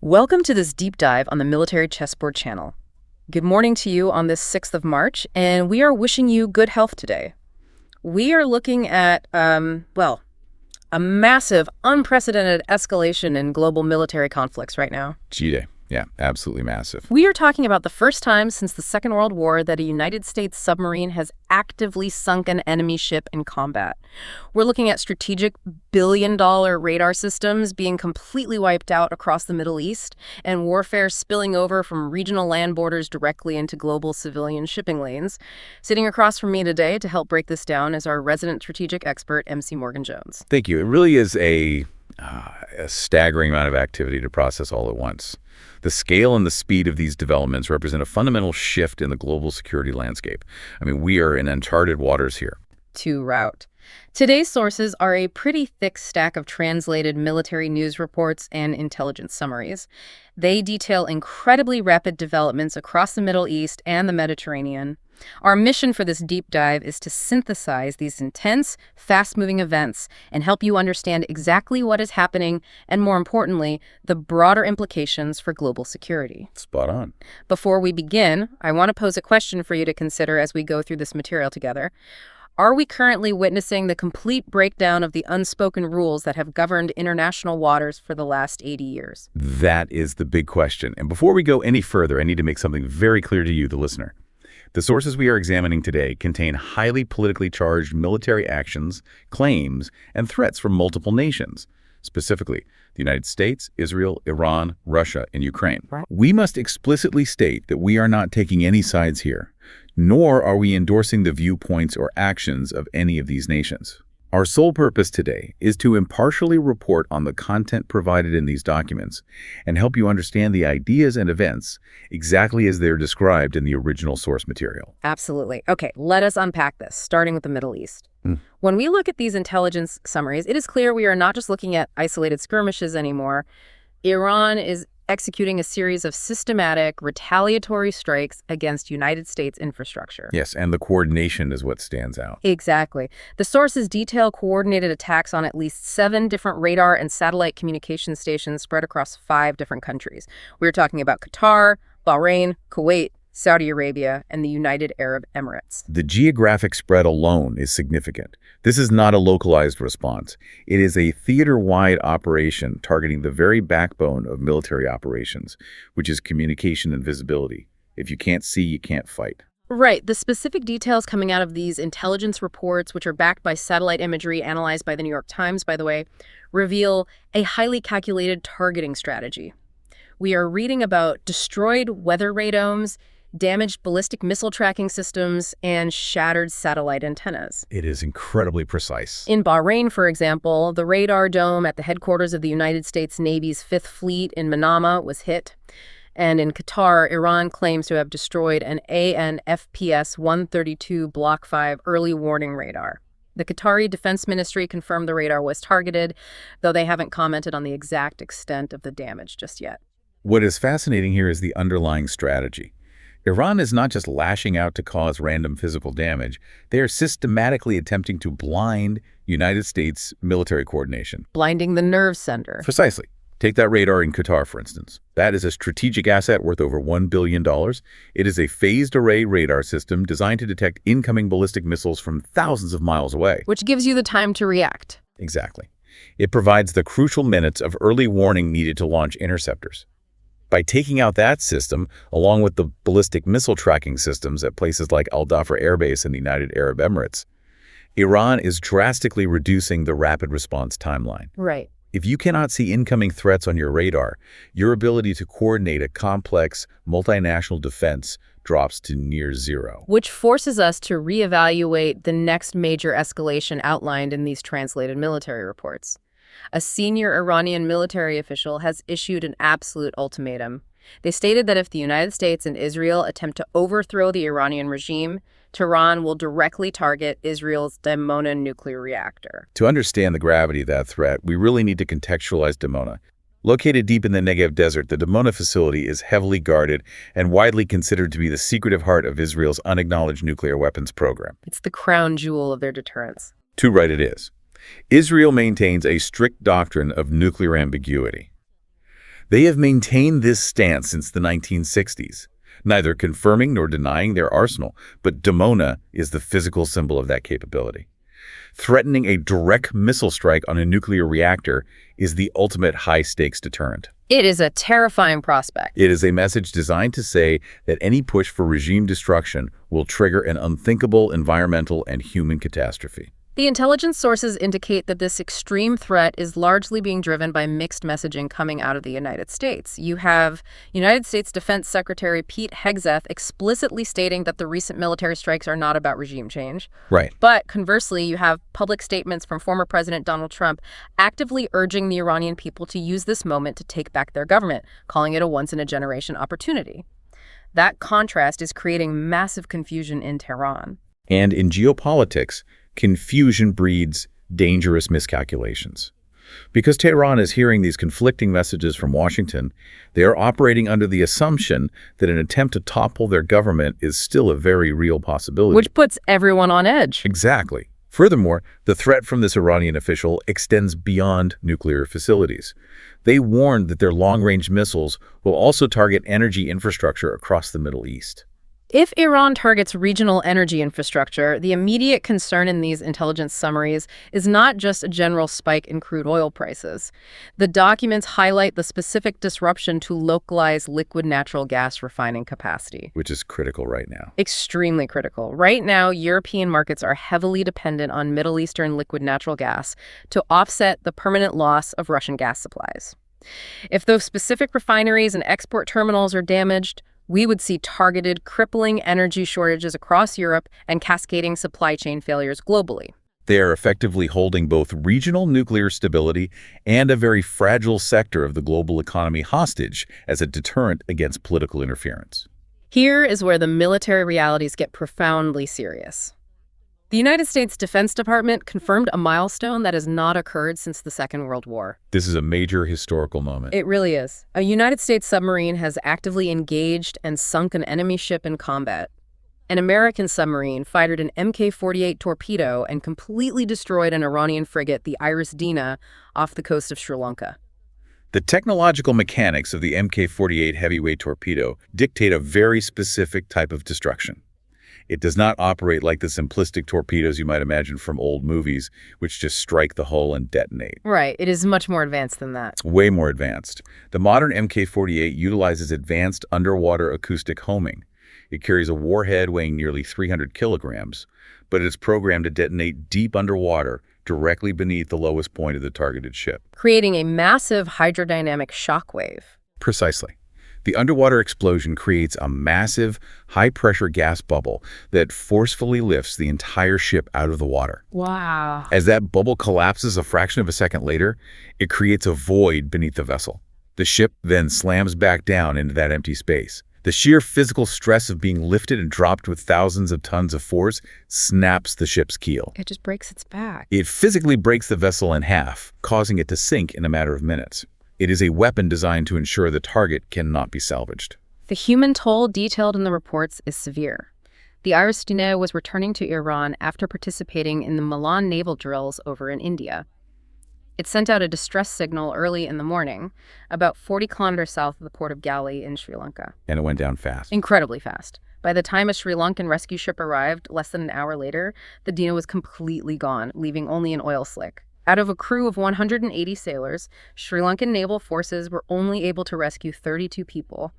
Welcome to this deep dive on the Military Chessboard channel. Good morning to you on this 6th of March, and we are wishing you good health today. We are looking at, a massive, unprecedented escalation in global military conflicts right now. G-Day. Yeah, absolutely massive. We are talking about the first time since the Second World War that a United States submarine has actively sunk an enemy ship in combat. We're looking at strategic billion-dollar radar systems being completely wiped out across the Middle East and warfare spilling over from regional land borders directly into global civilian shipping lanes. Sitting across from me today to help break this down is our resident strategic expert, MC Morgan Jones. Thank you. It really is a staggering amount of activity to process all at once. The scale and the speed of these developments represent a fundamental shift in the global security landscape. I mean, we are in uncharted waters here. To route. Today's sources are a pretty thick stack of translated military news reports and intelligence summaries. They detail incredibly rapid developments across the Middle East and the Mediterranean. Our mission for this deep dive is to synthesize these intense, fast-moving events and help you understand exactly what is happening and, more importantly, the broader implications for global security. Spot on. Before we begin, I want to pose a question for you to consider as we go through this material together. Are we currently witnessing the complete breakdown of the unspoken rules that have governed international waters for the last 80 years? That is the big question. And before we go any further, I need to make something very clear to you, the listener. The sources we are examining today contain highly politically charged military actions, claims, and threats from multiple nations, specifically the United States, Israel, Iran, Russia, and Ukraine. Right. We must explicitly state that we are not taking any sides here, nor are we endorsing the viewpoints or actions of any of these nations. Our sole purpose today is to impartially report on the content provided in these documents and help you understand the ideas and events exactly as they're described in the original source material. Absolutely. Okay, let us unpack this, starting with the Middle East. When we look at these intelligence summaries, it is clear we are not just looking at isolated skirmishes anymore. Iran is executing a series of systematic retaliatory strikes against United States infrastructure. Yes, and the coordination is what stands out. Exactly. The sources detail coordinated attacks on at least 7 different radar and satellite communication stations spread across 5 different countries. We're talking about Qatar, Bahrain, Kuwait, Saudi Arabia, and the United Arab Emirates. The geographic spread alone is significant. This is not a localized response. It is a theater-wide operation targeting the very backbone of military operations, which is communication and visibility. If you can't see, you can't fight. Right. The specific details coming out of these intelligence reports, which are backed by satellite imagery analyzed by the New York Times, by the way, reveal a highly calculated targeting strategy. We are reading about destroyed weather radomes, damaged ballistic missile tracking systems, and shattered satellite antennas. It is incredibly precise. In Bahrain, for example, the radar dome at the headquarters of the United States Navy's 5th Fleet in Manama was hit. And in Qatar, Iran claims to have destroyed an AN/FPS-132 Block 5 early warning radar. The Qatari Defense Ministry confirmed the radar was targeted, though they haven't commented on the exact extent of the damage just yet. What is fascinating here is the underlying strategy. Iran is not just lashing out to cause random physical damage. They are systematically attempting to blind United States military coordination. Blinding the nerve center. Precisely. Take that radar in Qatar, for instance. That is a strategic asset worth over $1 billion. It is a phased array radar system designed to detect incoming ballistic missiles from thousands of miles away. Which gives you the time to react. Exactly. It provides the crucial minutes of early warning needed to launch interceptors. By taking out that system, along with the ballistic missile tracking systems at places like Al Dhafra Air Base in the United Arab Emirates, Iran is drastically reducing the rapid response timeline. Right. If you cannot see incoming threats on your radar, your ability to coordinate a complex, multinational defense drops to near zero. Which forces us to reevaluate the next major escalation outlined in these translated military reports. A senior Iranian military official has issued an absolute ultimatum. They stated that if the United States and Israel attempt to overthrow the Iranian regime, Tehran will directly target Israel's Dimona nuclear reactor. To understand the gravity of that threat, we really need to contextualize Dimona. Located deep in the Negev desert, the Dimona facility is heavily guarded and widely considered to be the secretive heart of Israel's unacknowledged nuclear weapons program. It's the crown jewel of their deterrence. Too right it is. Israel maintains a strict doctrine of nuclear ambiguity. They have maintained this stance since the 1960s, neither confirming nor denying their arsenal, but Dimona is the physical symbol of that capability. Threatening a direct missile strike on a nuclear reactor is the ultimate high-stakes deterrent. It is a terrifying prospect. It is a message designed to say that any push for regime destruction will trigger an unthinkable environmental and human catastrophe. The intelligence sources indicate that this extreme threat is largely being driven by mixed messaging coming out of the United States. You have United States Defense Secretary Pete Hegseth explicitly stating that the recent military strikes are not about regime change. Right. But conversely, you have public statements from former President Donald Trump actively urging the Iranian people to use this moment to take back their government, calling it a once-in-a-generation opportunity. That contrast is creating massive confusion in Tehran. And in geopolitics, confusion breeds dangerous miscalculations. Because Tehran is hearing these conflicting messages from Washington, they are operating under the assumption that an attempt to topple their government is still a very real possibility. Which puts everyone on edge. Exactly. Furthermore, the threat from this Iranian official extends beyond nuclear facilities. They warned that their long-range missiles will also target energy infrastructure across the Middle East. If Iran targets regional energy infrastructure, the immediate concern in these intelligence summaries is not just a general spike in crude oil prices. The documents highlight the specific disruption to localized liquid natural gas refining capacity. Which is critical right now. Extremely critical. Right now, European markets are heavily dependent on Middle Eastern liquid natural gas to offset the permanent loss of Russian gas supplies. If those specific refineries and export terminals are damaged, we would see targeted, crippling energy shortages across Europe and cascading supply chain failures globally. They are effectively holding both regional nuclear stability and a very fragile sector of the global economy hostage as a deterrent against political interference. Here is where the military realities get profoundly serious. The United States Defense Department confirmed a milestone that has not occurred since the Second World War. This is a major historical moment. It really is. A United States submarine has actively engaged and sunk an enemy ship in combat. An American submarine fired an Mk-48 torpedo and completely destroyed an Iranian frigate, the Iris Dina, off the coast of Sri Lanka. The technological mechanics of the Mk-48 heavyweight torpedo dictate a very specific type of destruction. It does not operate like the simplistic torpedoes you might imagine from old movies, which just strike the hull and detonate. Right. It is much more advanced than that. Way more advanced. The modern Mk-48 utilizes advanced underwater acoustic homing. It carries a warhead weighing nearly 300 kilograms, but it is programmed to detonate deep underwater, directly beneath the lowest point of the targeted ship, creating a massive hydrodynamic shockwave. Precisely. The underwater explosion creates a massive, high-pressure gas bubble that forcefully lifts the entire ship out of the water. Wow. As that bubble collapses a fraction of a second later, it creates a void beneath the vessel. The ship then slams back down into that empty space. The sheer physical stress of being lifted and dropped with thousands of tons of force snaps the ship's keel. It just breaks its back. It physically breaks the vessel in half, causing it to sink in a matter of minutes. It is a weapon designed to ensure the target cannot be salvaged. The human toll detailed in the reports is severe. The Iris Dina was returning to Iran after participating in the Milan naval drills over in India. It sent out a distress signal early in the morning, about 40 kilometers south of the port of Gali in Sri Lanka. And it went down fast. Incredibly fast. By the time a Sri Lankan rescue ship arrived, less than an hour later, the Dina was completely gone, leaving only an oil slick. Out of a crew of 180 sailors, Sri Lankan naval forces were only able to rescue 32 people.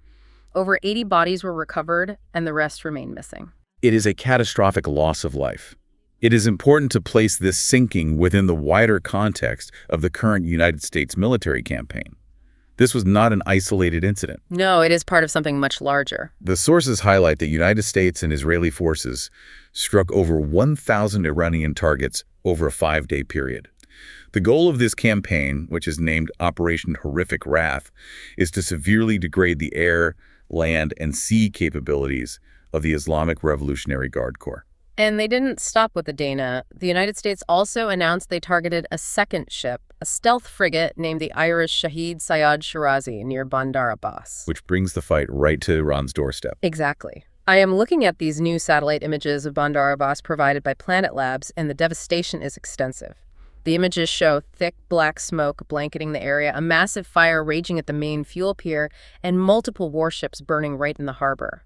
Over 80 bodies were recovered, and the rest remain missing. It is a catastrophic loss of life. It is important to place this sinking within the wider context of the current United States military campaign. This was not an isolated incident. No, it is part of something much larger. The sources highlight that United States and Israeli forces struck over 1,000 Iranian targets over a 5-day period. The goal of this campaign, which is named Operation Horrific Wrath, is to severely degrade the air, land, and sea capabilities of the Islamic Revolutionary Guard Corps. And they didn't stop with the Dana. The United States also announced they targeted a second ship, a stealth frigate named the Irish Shahid Sayed Shirazi near Bandar Abbas. Which brings the fight right to Iran's doorstep. Exactly. I am looking at these new satellite images of Bandar Abbas provided by Planet Labs, and the devastation is extensive. The images show thick black smoke blanketing the area, a massive fire raging at the main fuel pier, and multiple warships burning right in the harbor.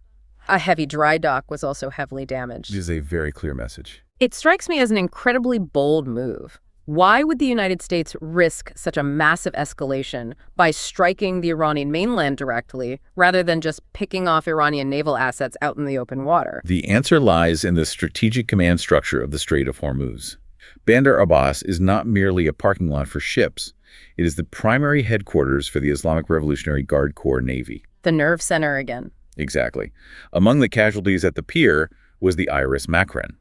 A heavy dry dock was also heavily damaged. This is a very clear message. It strikes me as an incredibly bold move. Why would the United States risk such a massive escalation by striking the Iranian mainland directly, rather than just picking off Iranian naval assets out in the open water? The answer lies in the strategic command structure of the Strait of Hormuz. Bandar Abbas is not merely a parking lot for ships. It is the primary headquarters for the Islamic Revolutionary Guard Corps Navy. The nerve center again. Exactly. Among the casualties at the pier was the Iris Makran.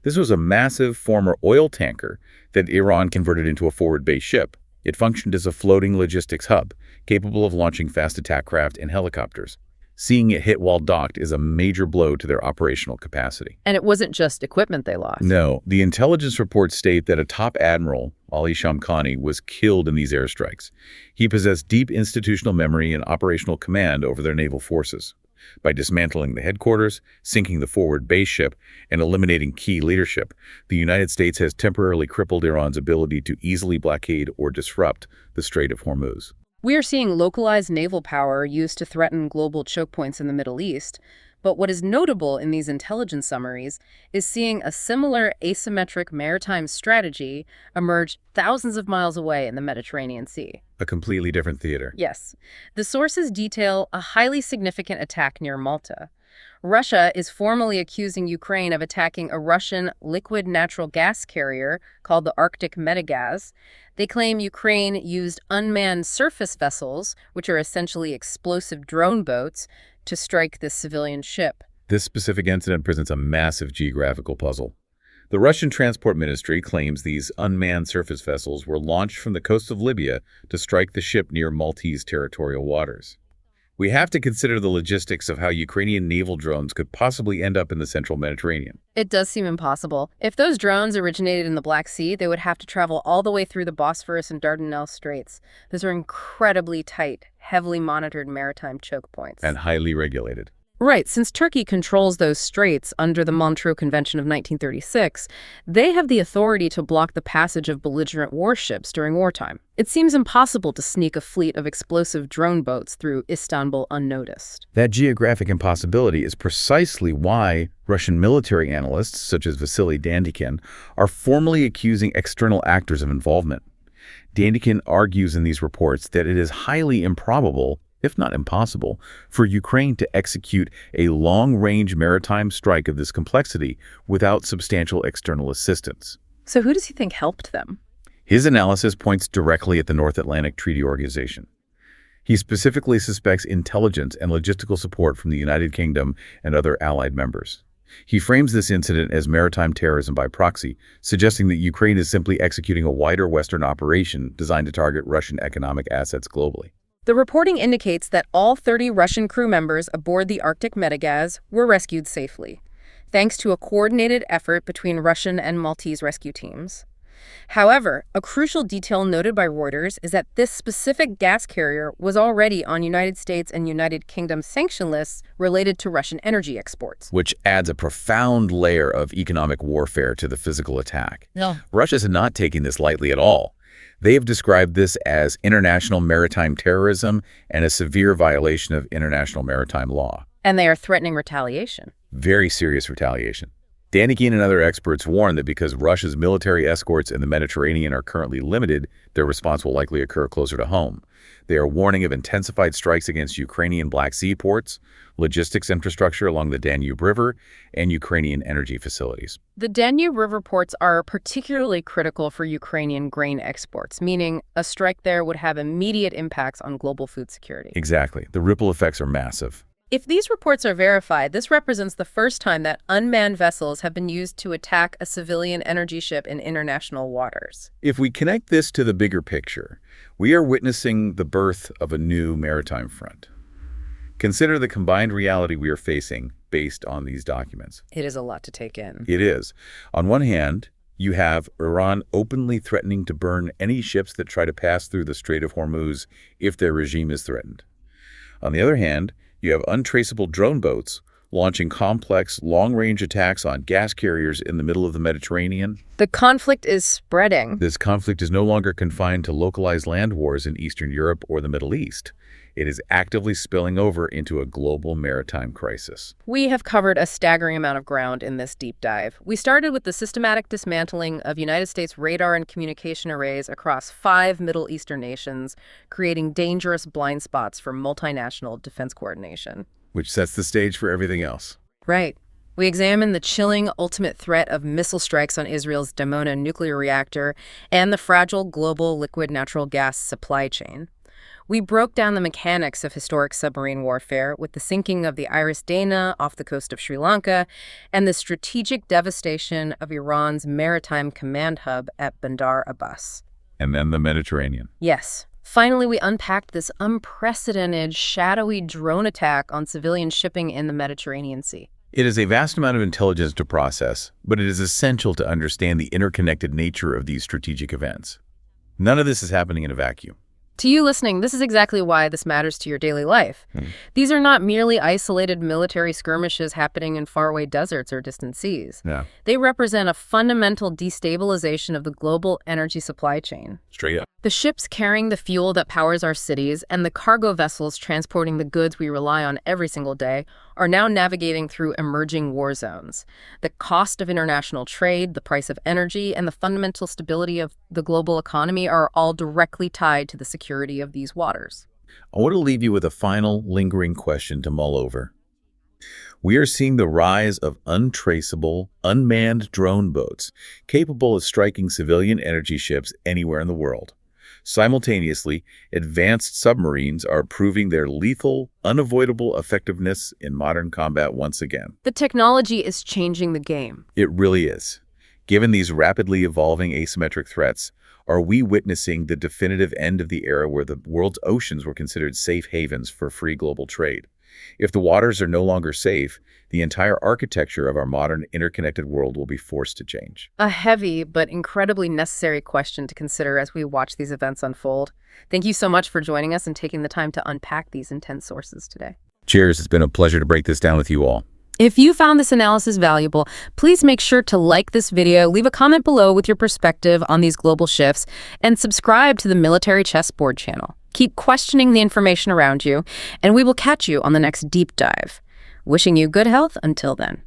This was a massive former oil tanker that Iran converted into a forward-based ship. It functioned as a floating logistics hub, capable of launching fast attack craft and helicopters. Seeing it hit while docked is a major blow to their operational capacity. And it wasn't just equipment they lost. No, the intelligence reports state that a top admiral, Ali Shamkhani, was killed in these airstrikes. He possessed deep institutional memory and operational command over their naval forces. By dismantling the headquarters, sinking the forward base ship, and eliminating key leadership, the United States has temporarily crippled Iran's ability to easily blockade or disrupt the Strait of Hormuz. We are seeing localized naval power used to threaten global choke points in the Middle East, but what is notable in these intelligence summaries is seeing a similar asymmetric maritime strategy emerge thousands of miles away in the Mediterranean Sea. A completely different theater. Yes. The sources detail a highly significant attack near Malta. Russia is formally accusing Ukraine of attacking a Russian liquid natural gas carrier called the Arctic Medegas. They claim Ukraine used unmanned surface vessels, which are essentially explosive drone boats, to strike this civilian ship. This specific incident presents a massive geographical puzzle. The Russian Transport Ministry claims these unmanned surface vessels were launched from the coast of Libya to strike the ship near Maltese territorial waters. We have to consider the logistics of how Ukrainian naval drones could possibly end up in the central Mediterranean. It does seem impossible. If those drones originated in the Black Sea, they would have to travel all the way through the Bosphorus and Dardanelles Straits. Those are incredibly tight, heavily monitored maritime choke points. And highly regulated. Right. Since Turkey controls those straits under the Montreux Convention of 1936, they have the authority to block the passage of belligerent warships during wartime. It seems impossible to sneak a fleet of explosive drone boats through Istanbul unnoticed. That geographic impossibility is precisely why Russian military analysts, such as Vasily Dandikin, are formally accusing external actors of involvement. Dandikin argues in these reports that it is highly improbable, if not impossible, for Ukraine to execute a long-range maritime strike of this complexity without substantial external assistance. So who does he think helped them? His analysis points directly at the North Atlantic Treaty Organization. He specifically suspects intelligence and logistical support from the United Kingdom and other allied members. He frames this incident as maritime terrorism by proxy, suggesting that Ukraine is simply executing a wider Western operation designed to target Russian economic assets globally. The reporting indicates that all 30 Russian crew members aboard the Arctic Medegas were rescued safely, thanks to a coordinated effort between Russian and Maltese rescue teams. However, a crucial detail noted by Reuters is that this specific gas carrier was already on United States and United Kingdom sanction lists related to Russian energy exports. Which adds a profound layer of economic warfare to the physical attack. No. Russia's not taking this lightly at all. They have described this as international maritime terrorism and a severe violation of international maritime law. And they are threatening retaliation. Very serious retaliation. Dandikin and other experts warn that because Russia's military escorts in the Mediterranean are currently limited, their response will likely occur closer to home. They are warning of intensified strikes against Ukrainian Black Sea ports, logistics infrastructure along the Danube River, and Ukrainian energy facilities. The Danube River ports are particularly critical for Ukrainian grain exports, meaning a strike there would have immediate impacts on global food security. Exactly. The ripple effects are massive. If these reports are verified, this represents the first time that unmanned vessels have been used to attack a civilian energy ship in international waters. If we connect this to the bigger picture, we are witnessing the birth of a new maritime front. Consider the combined reality we are facing based on these documents. It is a lot to take in. It is. On one hand, you have Iran openly threatening to burn any ships that try to pass through the Strait of Hormuz if their regime is threatened. On the other hand, you have untraceable drone boats launching complex, long-range attacks on gas carriers in the middle of the Mediterranean. The conflict is spreading. This conflict is no longer confined to localized land wars in Eastern Europe or the Middle East. It is actively spilling over into a global maritime crisis. We have covered a staggering amount of ground in this deep dive. We started with the systematic dismantling of United States radar and communication arrays across 5 Middle Eastern nations, creating dangerous blind spots for multinational defense coordination. Which sets the stage for everything else. Right. We examined the chilling ultimate threat of missile strikes on Israel's Dimona nuclear reactor and the fragile global liquid natural gas supply chain. We broke down the mechanics of historic submarine warfare with the sinking of the Iris Dana off the coast of Sri Lanka and the strategic devastation of Iran's maritime command hub at Bandar Abbas. And then the Mediterranean. Yes. Finally, we unpacked this unprecedented, shadowy drone attack on civilian shipping in the Mediterranean Sea. It is a vast amount of intelligence to process, but it is essential to understand the interconnected nature of these strategic events. None of this is happening in a vacuum. To you listening, this is exactly why this matters to your daily life. These are not merely isolated military skirmishes happening in faraway deserts or distant seas. Yeah. They represent a fundamental destabilization of the global energy supply chain. Straight up. The ships carrying the fuel that powers our cities and the cargo vessels transporting the goods we rely on every single day are now navigating through emerging war zones. The cost of international trade, the price of energy, and the fundamental stability of the global economy are all directly tied to the security of these waters. I want to leave you with a final, lingering question to mull over. We are seeing the rise of untraceable, unmanned drone boats capable of striking civilian energy ships anywhere in the world. Simultaneously, advanced submarines are proving their lethal, unavoidable effectiveness in modern combat once again. The technology is changing the game. It really is. Given these rapidly evolving asymmetric threats, are we witnessing the definitive end of the era where the world's oceans were considered safe havens for free global trade? If the waters are no longer safe, the entire architecture of our modern interconnected world will be forced to change. A heavy but incredibly necessary question to consider as we watch these events unfold. Thank you so much for joining us and taking the time to unpack these intense sources today. Cheers. It's been a pleasure to break this down with you all. If you found this analysis valuable, please make sure to like this video, leave a comment below with your perspective on these global shifts, and subscribe to the Military Chessboard channel. Keep questioning the information around you, and we will catch you on the next deep dive. Wishing you good health until then.